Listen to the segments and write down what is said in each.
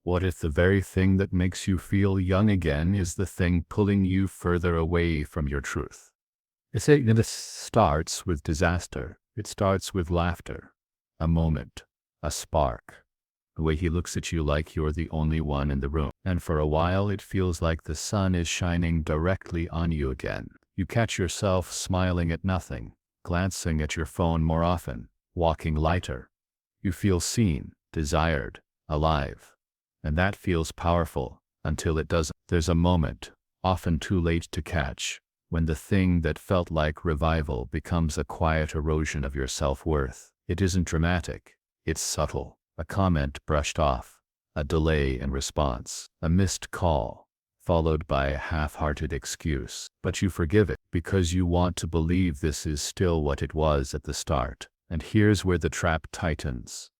What if the very thing that makes you feel young again is the thing pulling you further away from your truth? It starts with disaster. It starts with laughter, a moment, a spark. The way he looks at you like you're the only one in the room. And for a while it feels like the sun is shining directly on you again. You catch yourself smiling at nothing, glancing at your phone more often, walking lighter. You feel seen, desired, alive. And that feels powerful, until it doesn't. There's a moment, often too late to catch, when the thing that felt like revival becomes a quiet erosion of your self-worth. It isn't dramatic, it's subtle. A comment brushed off, a delay in response, a missed call, followed by a half-hearted excuse. But you forgive it, because you want to believe this is still what it was at the start. And here's where the trap tightens.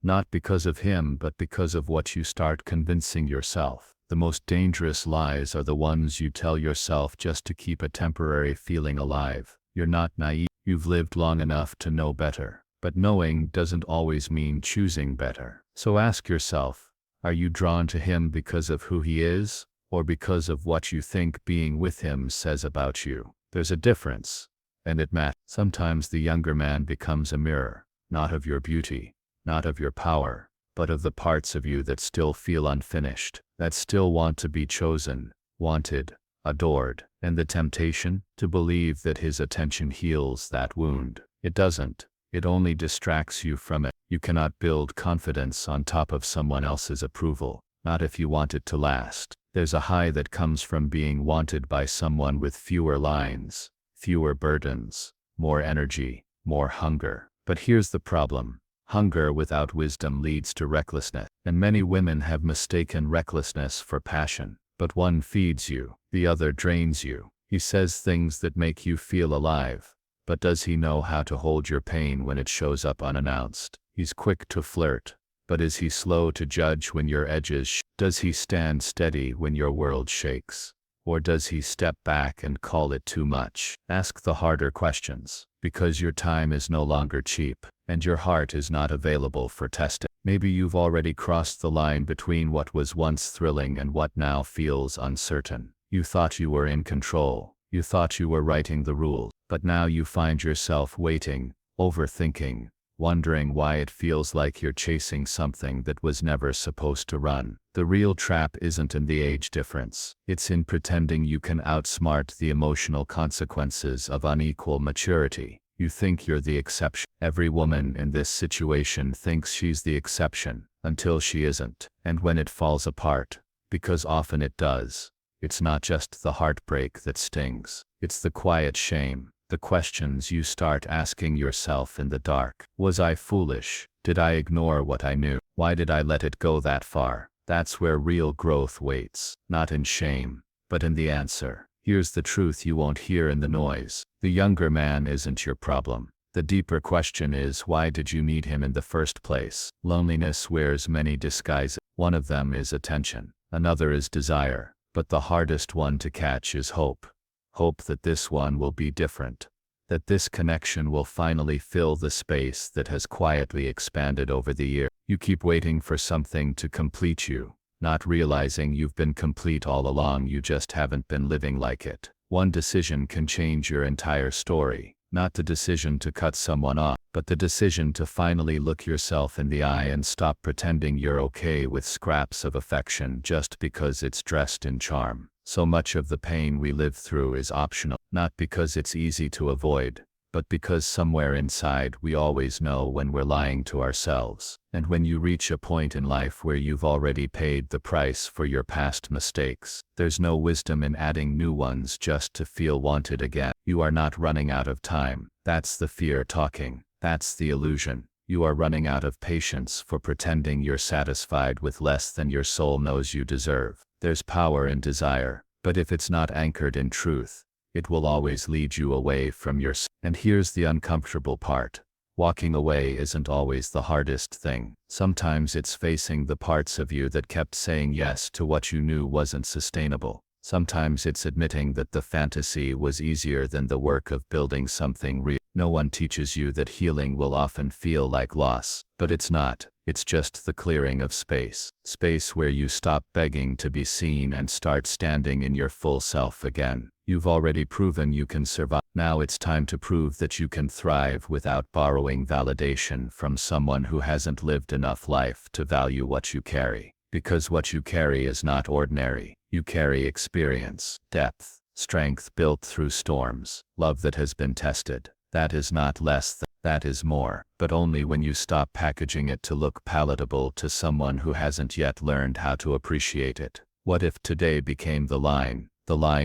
Not because of him, but because of what you start convincing yourself. The most dangerous lies are the ones you tell yourself just to keep a temporary feeling alive. You're not naive. You've lived long enough to know better. But knowing doesn't always mean choosing better. So ask yourself, are you drawn to him because of who he is, or because of what you think being with him says about you? There's a difference, and it matters. Sometimes the younger man becomes a mirror, not of your beauty, not of your power, but of the parts of you that still feel unfinished, that still want to be chosen, wanted, adored. And the temptation to believe that his attention heals that wound. It doesn't. It only distracts you from it. You cannot build confidence on top of someone else's approval, not if you want it to last. There's a high that comes from being wanted by someone with fewer lines, fewer burdens, more energy, more hunger. But here's the problem. Hunger without wisdom leads to recklessness, and many women have mistaken recklessness for passion. But one feeds you, the other drains you. He says things that make you feel alive, but does he know how to hold your pain when it shows up unannounced? He's quick to flirt, but is he slow to judge when your edges Does he stand steady when your world shakes? Or does he step back and call it too much? Ask the harder questions, because your time is no longer cheap, and your heart is not available for testing. Maybe you've already crossed the line between what was once thrilling and what now feels uncertain. You thought you were in control. You thought you were writing the rules, but now you find yourself waiting, overthinking, wondering why it feels like you're chasing something that was never supposed to run. The real trap isn't in the age difference. It's in pretending you can outsmart the emotional consequences of unequal maturity. You think you're the exception. Every woman in this situation thinks she's the exception, until she isn't. And when it falls apart, because often it does, it's not just the heartbreak that stings. It's the quiet shame, the questions you start asking yourself in the dark. Was I foolish? Did I ignore what I knew? Why did I let it go that far? That's where real growth waits, not in shame, but in the answer. Here's the truth you won't hear in the noise. The younger man isn't your problem. The deeper question is, why did you need him in the first place? Loneliness wears many disguises. One of them is attention. Another is desire. But the hardest one to catch is hope. Hope that this one will be different. That this connection will finally fill the space that has quietly expanded over the year. You keep waiting for something to complete you, not realizing you've been complete all along. You just haven't been living like it. One decision can change your entire story. Not the decision to cut someone off, but the decision to finally look yourself in the eye and stop pretending you're okay with scraps of affection just because it's dressed in charm. So much of the pain we live through is optional, not because it's easy to avoid, but because somewhere inside we always know when we're lying to ourselves. And when you reach a point in life where you've already paid the price for your past mistakes, there's no wisdom in adding new ones just to feel wanted again. You are not running out of time. That's the fear talking. That's the illusion. You are running out of patience for pretending you're satisfied with less than your soul knows you deserve. There's power in desire, but if it's not anchored in truth, it will always lead you away from yourself. And here's the uncomfortable part. Walking away isn't always the hardest thing. Sometimes it's facing the parts of you that kept saying yes to what you knew wasn't sustainable. Sometimes it's admitting that the fantasy was easier than the work of building something real. No one teaches you that healing will often feel like loss, but it's not. It's just the clearing of space. Space where you stop begging to be seen and start standing in your full self again. You've already proven you can survive. Now it's time to prove that you can thrive without borrowing validation from someone who hasn't lived enough life to value what you carry. Because what you carry is not ordinary. You carry experience, depth, strength built through storms, love that has been tested. That is not less than, that is more, but only when you stop packaging it to look palatable to someone who hasn't yet learned how to appreciate it. What if today became the line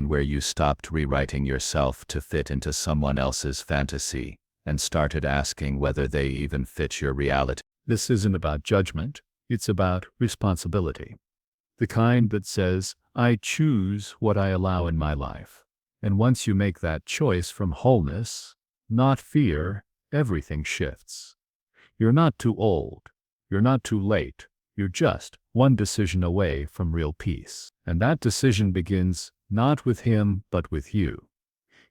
where you stopped rewriting yourself to fit into someone else's fantasy and started asking whether they even fit your reality? This isn't about judgment, it's about responsibility. The kind that says, I choose what I allow in my life. And once you make that choice from wholeness, not fear, everything shifts. You're not too old. You're not too late. You're just one decision away from real peace. And that decision begins not with him, but with you.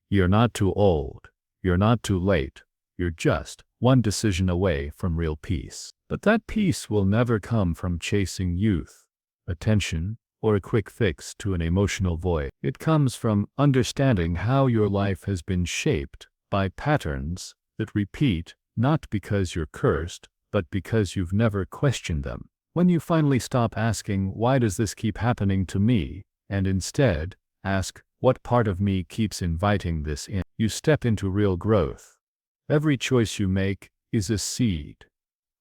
You're not too old. You're not too late. You're just one decision away from real peace. But that peace will never come from chasing youth, attention, or a quick fix to an emotional void. It comes from understanding how your life has been shaped by patterns that repeat, not because you're cursed, but because you've never questioned them. When you finally stop asking, why does this keep happening to me, and instead ask, what part of me keeps inviting this in, you step into real growth. Every choice you make is a seed.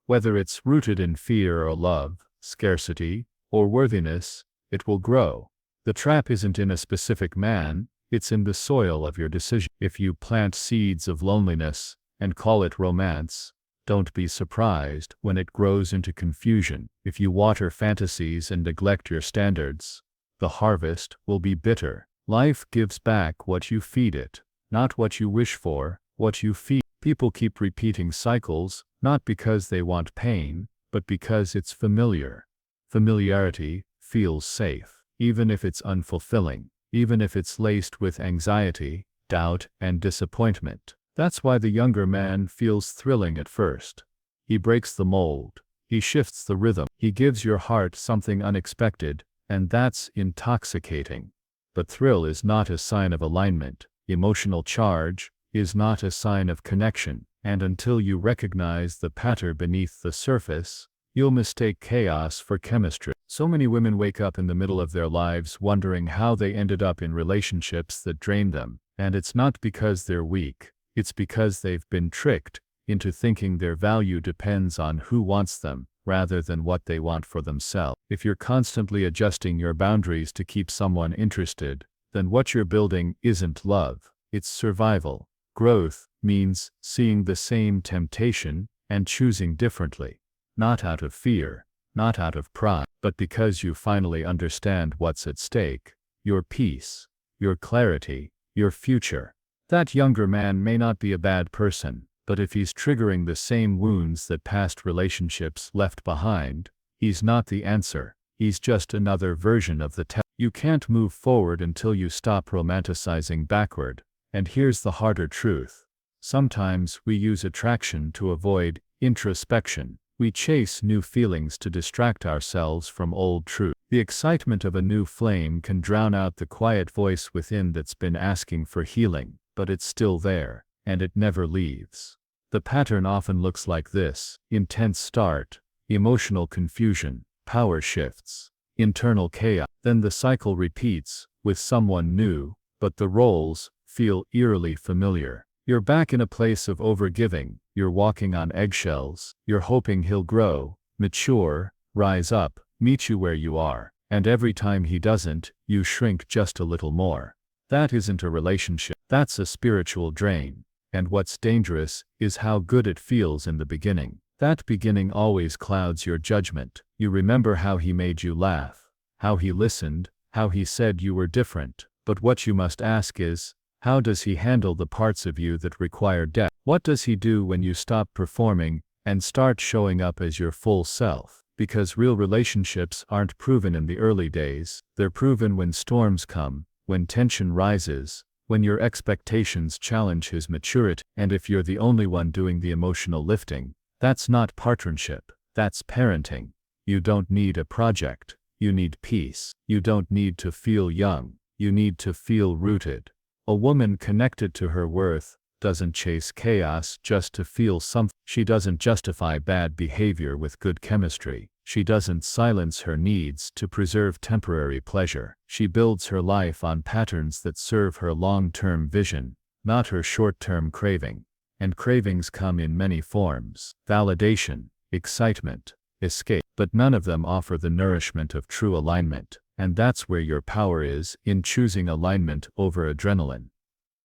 Whether it's rooted in fear or love, scarcity, or worthiness, it will grow. The trap isn't in a specific man, it's in the soil of your decision. If you plant seeds of loneliness and call it romance, don't be surprised when it grows into confusion. If you water fantasies and neglect your standards, the harvest will be bitter. Life gives back what you feed it, not what you wish for, what you feed. People keep repeating cycles, not because they want pain, but because it's familiar. Familiarity feels safe, even if it's unfulfilling, even if it's laced with anxiety, doubt, and disappointment. That's why the younger man feels thrilling at first. He breaks the mold. He shifts the rhythm. He gives your heart something unexpected, and that's intoxicating. But thrill is not a sign of alignment. Emotional charge is not a sign of connection. And until you recognize the pattern beneath the surface, you'll mistake chaos for chemistry. So many women wake up in the middle of their lives wondering how they ended up in relationships that drain them. And it's not because they're weak. It's because they've been tricked into thinking their value depends on who wants them, rather than what they want for themselves. If you're constantly adjusting your boundaries to keep someone interested, then what you're building isn't love, it's survival. Growth means seeing the same temptation and choosing differently. Not out of fear, not out of pride, but because you finally understand what's at stake: your peace, your clarity, your future. That younger man may not be a bad person, but if he's triggering the same wounds that past relationships left behind, he's not the answer. He's just another version of the test. You can't move forward until you stop romanticizing backward. And here's the harder truth. Sometimes we use attraction to avoid introspection. We chase new feelings to distract ourselves from old truth. The excitement of a new flame can drown out the quiet voice within that's been asking for healing, but it's still there, and it never leaves. The pattern often looks like this: intense start, emotional confusion, power shifts, internal chaos. Then the cycle repeats with someone new, but the roles feel eerily familiar. You're back in a place of overgiving, you're walking on eggshells, you're hoping he'll grow, mature, rise up, meet you where you are, and every time he doesn't, you shrink just a little more. That isn't a relationship, that's a spiritual drain. And what's dangerous is how good it feels in the beginning. That beginning always clouds your judgment. You remember how he made you laugh, how he listened, how he said you were different. But what you must ask is, how does he handle the parts of you that require depth? What does he do when you stop performing and start showing up as your full self? Because real relationships aren't proven in the early days, they're proven when storms come, when tension rises, when your expectations challenge his maturity. And if you're the only one doing the emotional lifting, that's not partnership, That's parenting. You don't need a project. You need peace. You don't need to feel young. You need to feel rooted. A woman connected to her worth doesn't chase chaos just to feel something. She doesn't justify bad behavior with good chemistry. She doesn't silence her needs to preserve temporary pleasure. She builds her life on patterns that serve her long-term vision, not her short-term craving. And cravings come in many forms: validation, excitement, escape. But none of them offer the nourishment of true alignment. And that's where your power is, in choosing alignment over adrenaline.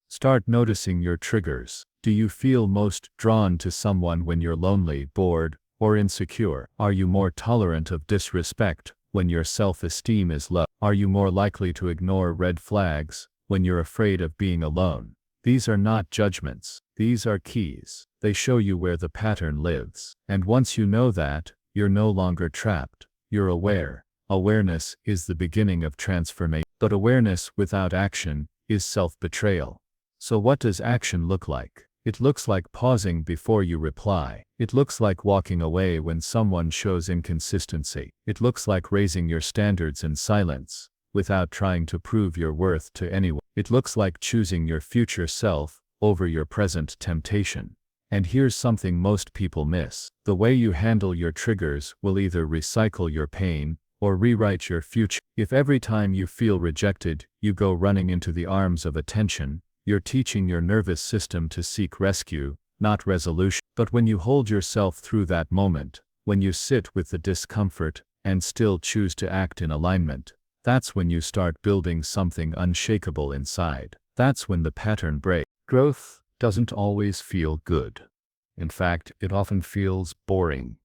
Start noticing your triggers. Do you feel most drawn to someone when you're lonely, bored, or insecure? Are you more tolerant of disrespect when your self-esteem is low? Are you more likely to ignore red flags when you're afraid of being alone? These are not judgments. These are keys. They show you where the pattern lives. And once you know that, you're no longer trapped. You're aware. Awareness is the beginning of transformation. But awareness without action is self-betrayal. So what does action look like? It looks like pausing before you reply. It looks like walking away when someone shows inconsistency. It looks like raising your standards in silence, without trying to prove your worth to anyone. It looks like choosing your future self over your present temptation. And here's something most people miss. The way you handle your triggers will either recycle your pain or rewrite your future. If every time you feel rejected, you go running into the arms of attention, you're teaching your nervous system to seek rescue, not resolution. But when you hold yourself through that moment, when you sit with the discomfort and still choose to act in alignment, that's when you start building something unshakable inside. That's when the pattern breaks. Growth doesn't always feel good. In fact, it often feels boring,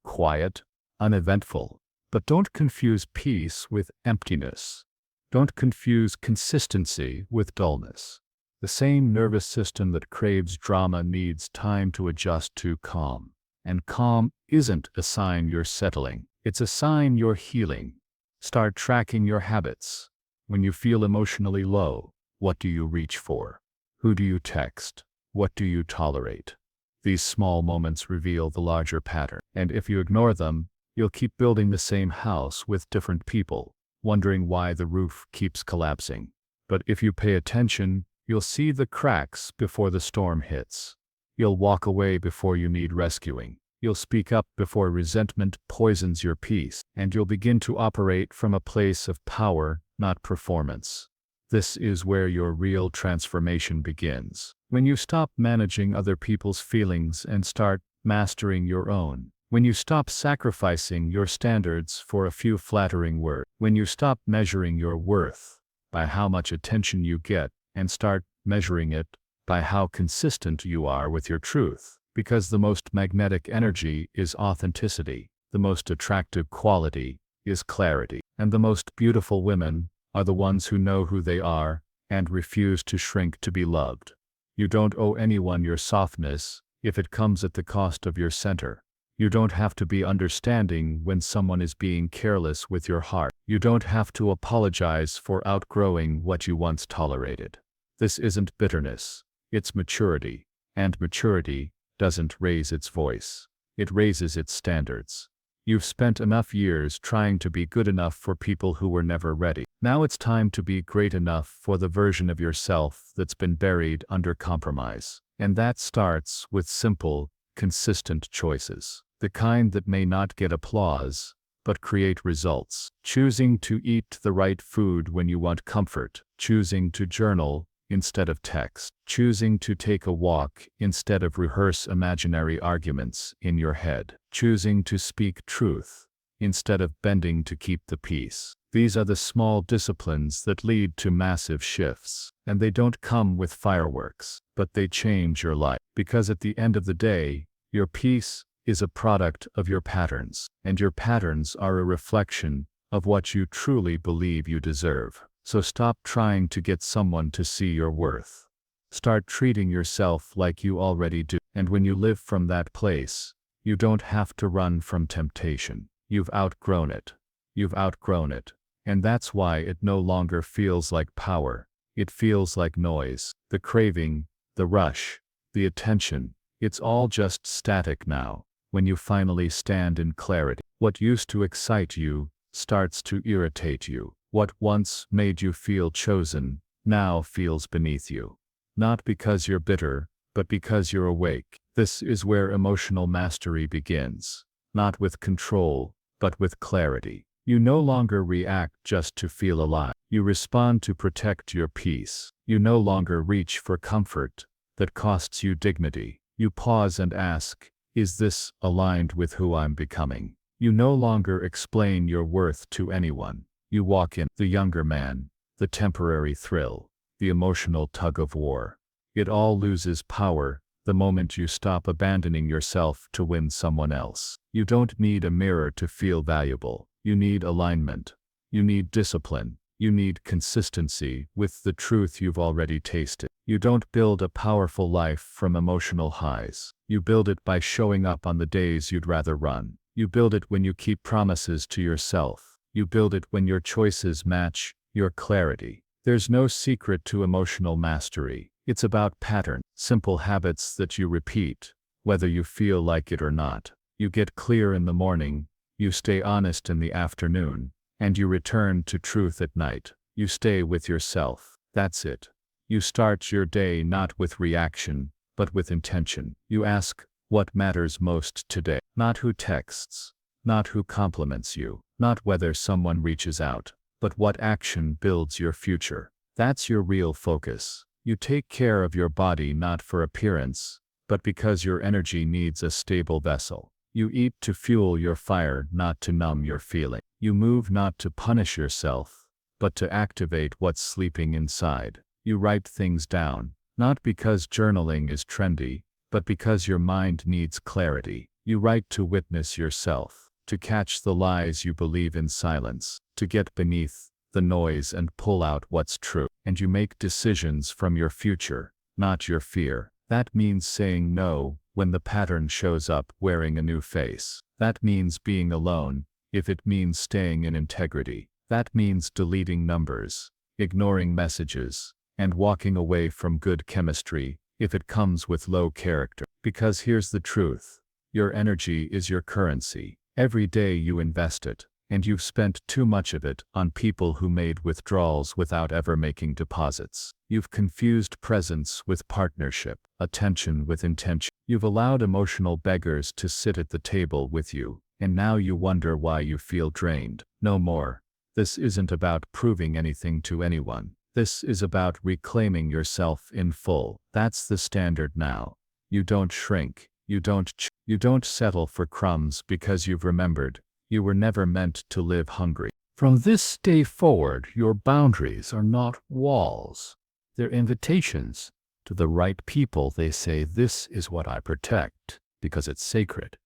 quiet, uneventful. But don't confuse peace with emptiness. Don't confuse consistency with dullness. The same nervous system that craves drama needs time to adjust to calm. And calm isn't a sign you're settling. It's a sign you're healing. Start tracking your habits. When you feel emotionally low, what do you reach for? Who do you text? What do you tolerate? These small moments reveal the larger pattern. And if you ignore them, you'll keep building the same house with different people, wondering why the roof keeps collapsing. But if you pay attention, you'll see the cracks before the storm hits. You'll walk away before you need rescuing. You'll speak up before resentment poisons your peace. And you'll begin to operate from a place of power, not performance. This is where your real transformation begins. When you stop managing other people's feelings and start mastering your own. When you stop sacrificing your standards for a few flattering words. When you stop measuring your worth by how much attention you get and start measuring it by how consistent you are with your truth. Because the most magnetic energy is authenticity. The most attractive quality is clarity. And the most beautiful women are the ones who know who they are and refuse to shrink to be loved. You don't owe anyone your softness if it comes at the cost of your center. You don't have to be understanding when someone is being careless with your heart. You don't have to apologize for outgrowing what you once tolerated. This isn't bitterness, it's maturity. And maturity doesn't raise its voice. It raises its standards. You've spent enough years trying to be good enough for people who were never ready. Now it's time to be great enough for the version of yourself that's been buried under compromise. And that starts with simple, consistent choices. The kind that may not get applause, but create results. Choosing to eat the right food when you want comfort. Choosing to journal instead of text. Choosing to take a walk instead of rehearse imaginary arguments in your head. Choosing to speak truth instead of bending to keep the peace. These are the small disciplines that lead to massive shifts. And they don't come with fireworks, but they change your life. Because at the end of the day, your peace is a product of your patterns. And your patterns are a reflection of what you truly believe you deserve. So stop trying to get someone to see your worth. Start treating yourself like you already do. And when you live from that place, you don't have to run from temptation. You've outgrown it. You've outgrown it. And that's why it no longer feels like power. It feels like noise. The craving, the rush, the attention, it's all just static now. when you finally stand in clarity. What used to excite you starts to irritate you. What once made you feel chosen now feels beneath you. Not because you're bitter, but because you're awake. This is where emotional mastery begins. Not with control, but with clarity. You no longer react just to feel alive. You respond to protect your peace. You no longer reach for comfort that costs you dignity. You pause and ask, is this aligned with who I'm becoming? You no longer explain your worth to anyone. You walk in, the younger man, the temporary thrill, the emotional tug of war. It all loses power the moment you stop abandoning yourself to win someone else. You don't need a mirror to feel valuable. You need alignment. You need discipline. You need consistency with the truth you've already tasted. You don't build a powerful life from emotional highs. You build it by showing up on the days you'd rather run. You build it when you keep promises to yourself. You build it when your choices match your clarity. There's no secret to emotional mastery. It's about pattern, simple habits that you repeat, whether you feel like it or not. You get clear in the morning, you stay honest in the afternoon, and you return to truth at night. You stay with yourself. That's it. You start your day not with reaction, but with intention. You ask, what matters most today? Not who texts, not who compliments you, not whether someone reaches out, but what action builds your future. That's your real focus. You take care of your body not for appearance, but because your energy needs a stable vessel. You eat to fuel your fire, not to numb your feeling. You move not to punish yourself, but to activate what's sleeping inside. You write things down, not because journaling is trendy, but because your mind needs clarity. You write to witness yourself, to catch the lies you believe in silence, to get beneath the noise and pull out what's true. And you make decisions from your future, not your fear. That means saying no when the pattern shows up wearing a new face. That means being alone, if it means staying in integrity. That means deleting numbers, ignoring messages, and walking away from good chemistry if it comes with low character. Because here's the truth. Your energy is your currency. Every day you invest it, and you've spent too much of it on people who made withdrawals without ever making deposits. You've confused presence with partnership, attention with intention. You've allowed emotional beggars to sit at the table with you, and now you wonder why you feel drained. No more. This isn't about proving anything to anyone. This is about reclaiming yourself in full. That's the standard now. You don't shrink. You don't settle for crumbs because you've remembered. You were never meant to live hungry. From this day forward, your boundaries are not walls. They're invitations. To the right people, they say, this is what I protect, because it's sacred.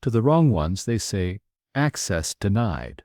To the wrong ones, they say, access denied.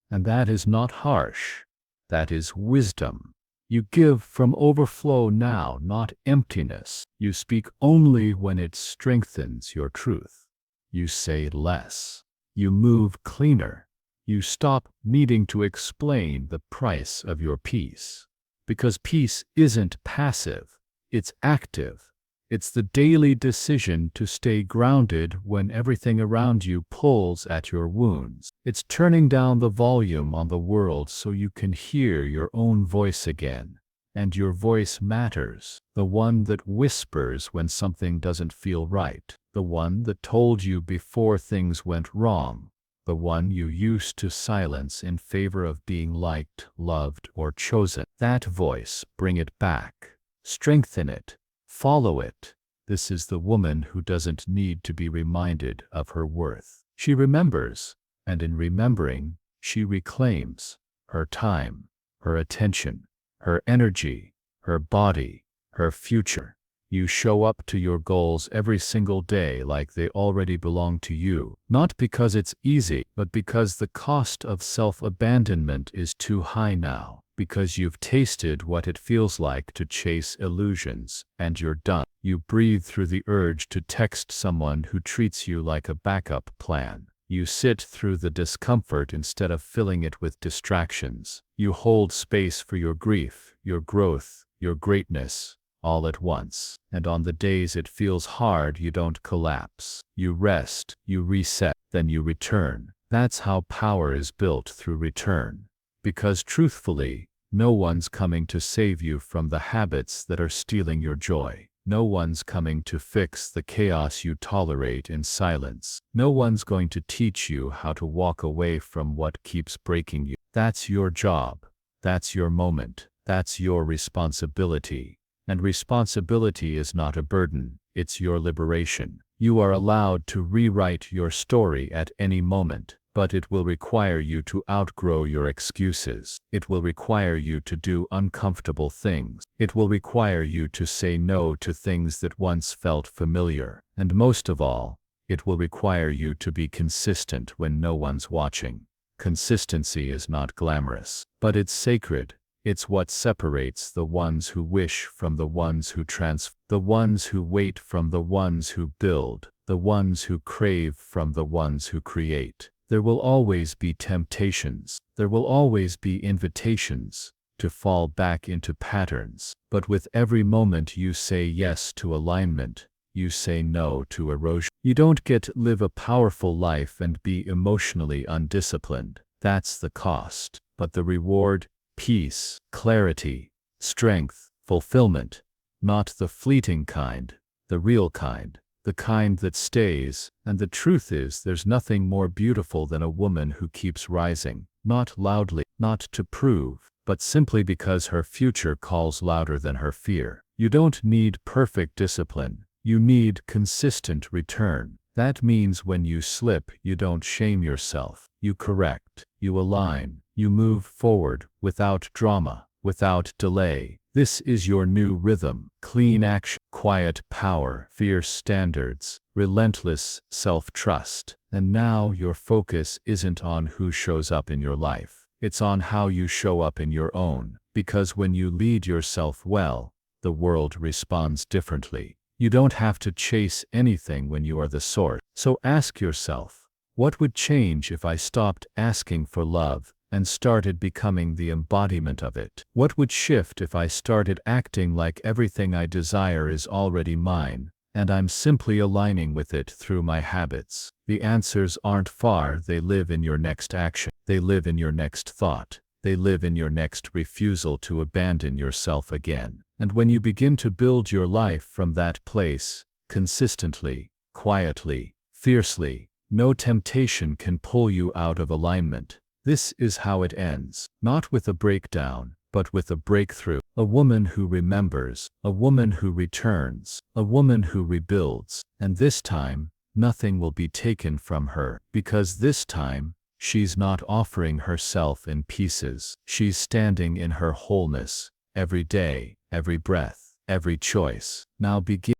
And that is not harsh. That is wisdom. You give from overflow now, not emptiness. You speak only when it strengthens your truth. You say less. You move cleaner. You stop needing to explain the price of your peace. Because peace isn't passive, it's active. It's the daily decision to stay grounded when everything around you pulls at your wounds. It's turning down the volume on the world so you can hear your own voice again. And your voice matters. The one that whispers when something doesn't feel right. The one that told you before things went wrong. The one you used to silence in favor of being liked, loved, or chosen. That voice, bring it back. Strengthen it. Follow it. This is the woman who doesn't need to be reminded of her worth. She remembers, and in remembering, she reclaims her time, her attention, her energy, her body, her future. You show up to your goals every single day like they already belong to you, not because it's easy, but because the cost of self-abandonment is too high now, because you've tasted what it feels like to chase illusions, and you're done. You breathe through the urge to text someone who treats you like a backup plan. You sit through the discomfort instead of filling it with distractions. You hold space for your grief, your growth, your greatness, all at once. And on the days it feels hard, you don't collapse. You rest, you reset, then you return. That's how power is built, through return. Because truthfully, no one's coming to save you from the habits that are stealing your joy. No one's coming to fix the chaos you tolerate in silence. No one's going to teach you how to walk away from what keeps breaking you. That's your job. That's your moment. That's your responsibility. And responsibility is not a burden, it's your liberation. You are allowed to rewrite your story at any moment, but it will require you to outgrow your excuses. It will require you to do uncomfortable things. It will require you to say no to things that once felt familiar. And most of all, it will require you to be consistent when no one's watching. Consistency is not glamorous, but it's sacred. It's what separates the ones who wish from the ones who transform, the ones who wait from the ones who build, the ones who crave from the ones who create. There will always be temptations. There will always be invitations to fall back into patterns. But with every moment you say yes to alignment, you say no to erosion. You don't get to live a powerful life and be emotionally undisciplined. That's the cost. But the reward: peace, clarity, strength, fulfillment. Not the fleeting kind, the real kind. The kind that stays. And the truth is, there's nothing more beautiful than a woman who keeps rising. Not loudly, not to prove, but simply because her future calls louder than her fear. You don't need perfect discipline. You need consistent return. That means when you slip, you don't shame yourself. You correct, you align, you move forward without drama, without delay. This is your new rhythm: clean action, quiet power, fierce standards, relentless self-trust. And now your focus isn't on who shows up in your life. It's on how you show up in your own. Because when you lead yourself well, the world responds differently. You don't have to chase anything when you are the source. So ask yourself, what would change if I stopped asking for love and started becoming the embodiment of it? What would shift if I started acting like everything I desire is already mine, and I'm simply aligning with it through my habits? The answers aren't far. They live in your next action. They live in your next thought. They live in your next refusal to abandon yourself again. And when you begin to build your life from that place, consistently, quietly, fiercely, no temptation can pull you out of alignment. This is how it ends. Not with a breakdown, but with a breakthrough. A woman who remembers, a woman who returns, a woman who rebuilds. And this time, nothing will be taken from her. Because this time, she's not offering herself in pieces. She's standing in her wholeness, every day, every breath, every choice. Now begin.